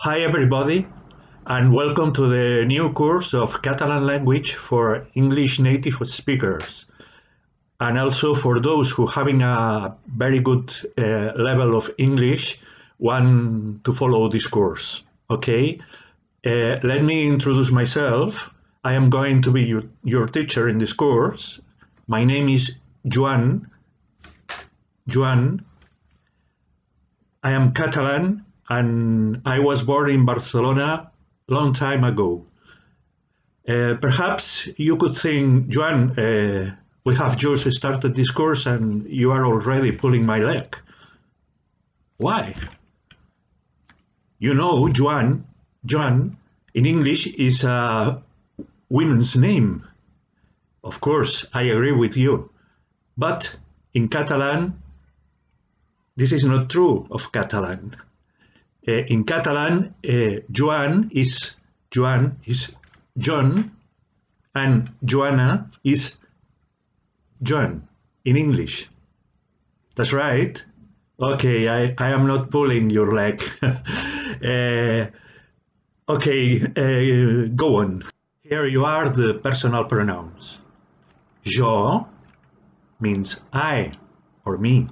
Hi everybody, and welcome to the new course of Catalan language for English native speakers, and also for those who having a very good level of English want to follow this course. Okay, let me introduce myself. I am going to be your teacher in this course. My name is Joan. I am Catalan and I was born in Barcelona long time ago. Perhaps you could think, Joan, we have just started this course and you are already pulling my leg. Why? You know, Joan in English is a woman's name. Of course, I agree with you. But in Catalan, this is not true of Catalan. In Catalan, Joan is John and Joana is John in English. That's right. Okay, I am not pulling your leg. Go on. Here you are the personal pronouns. Jo means I or me.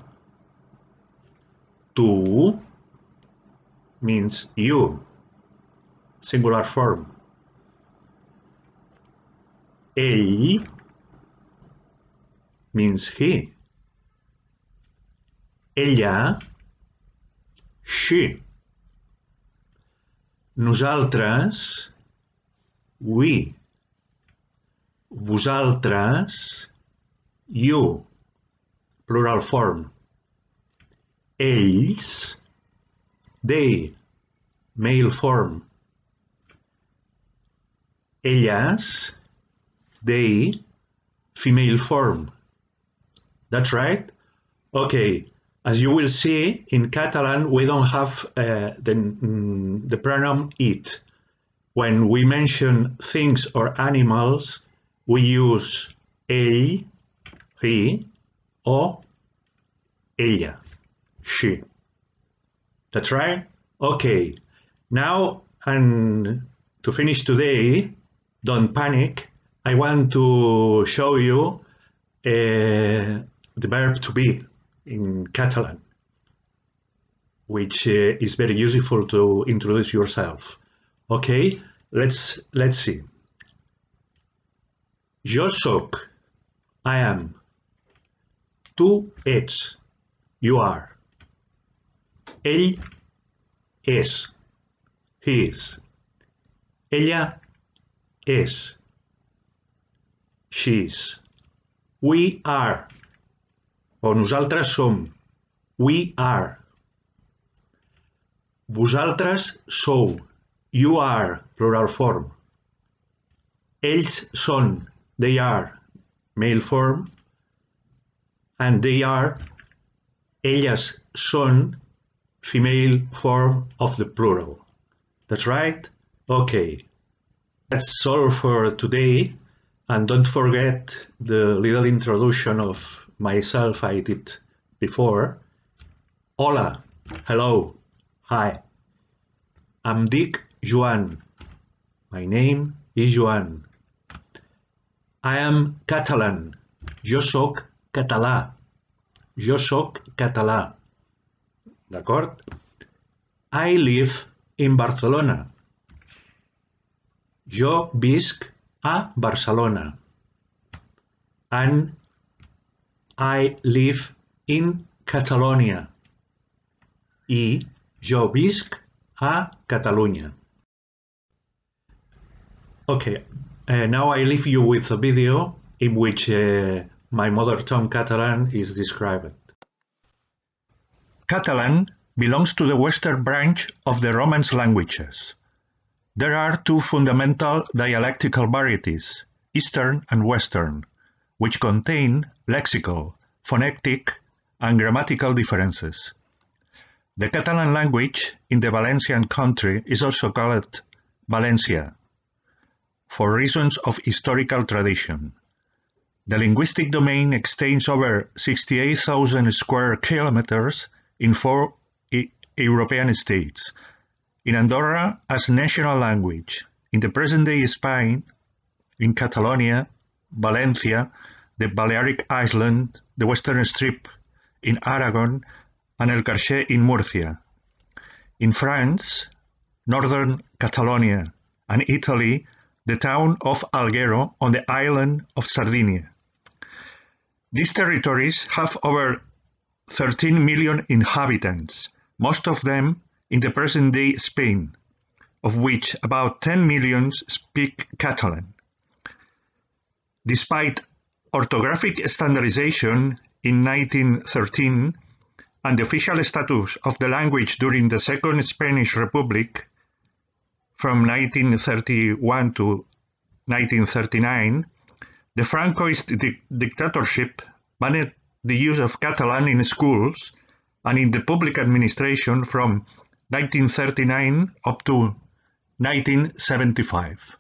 Tu means you, singular form. Ell means he. Ella, she. Nosaltres, we. Vosaltres, you, plural form. Ells, they, male form. Elles, they, female form. That's right? Okay, as you will see, in Catalan we don't have the pronoun it. When we mention things or animals, we use ell, he, or ella, she. That's right? Okay. Now, and to finish today, don't panic. I want to show you the verb to be in Catalan, which is very useful to introduce yourself. Okay, let's see. Jo soc, I am. Tu ets, you are. Ell és, he is. Ella és, she is. We are, o nosaltres som. We are. Vosaltres sou. You are, plural form. Ells són, they are, male form. And they are, elles són, female form of the plural. That's right? Okay. That's all for today. And don't forget the little introduction of myself I did before. Hola, hello, hi. Em dic Joan. My name is Joan. I am Catalan. Jo soc català. Jo soc català. D'acord? I live in Barcelona. Jo visc a Barcelona. And I live in Catalonia. I jo visc a Catalunya. Okay, now I leave you with a video in which my mother tongue Catalan is described. Catalan belongs to the western branch of the Romance languages. There are two fundamental dialectical varieties, Eastern and Western, which contain lexical, phonetic, and grammatical differences. The Catalan language in the Valencian country is also called Valencia, for reasons of historical tradition. The linguistic domain extends over 68,000 square kilometers in 4 European states, in Andorra as national language, in the present-day Spain, in Catalonia, Valencia, the Balearic Island, the Western Strip, in Aragon, and El Carcher in Murcia. In France, northern Catalonia, and Italy, the town of Alghero on the island of Sardinia. These territories have over 13 million inhabitants, most of them in the present-day Spain, of which about 10 million speak Catalan. Despite orthographic standardization in 1913 and the official status of the language during the Second Spanish Republic from 1931 to 1939, the Francoist dictatorship banned the use of Catalan in schools and in the public administration from 1939 up to 1975.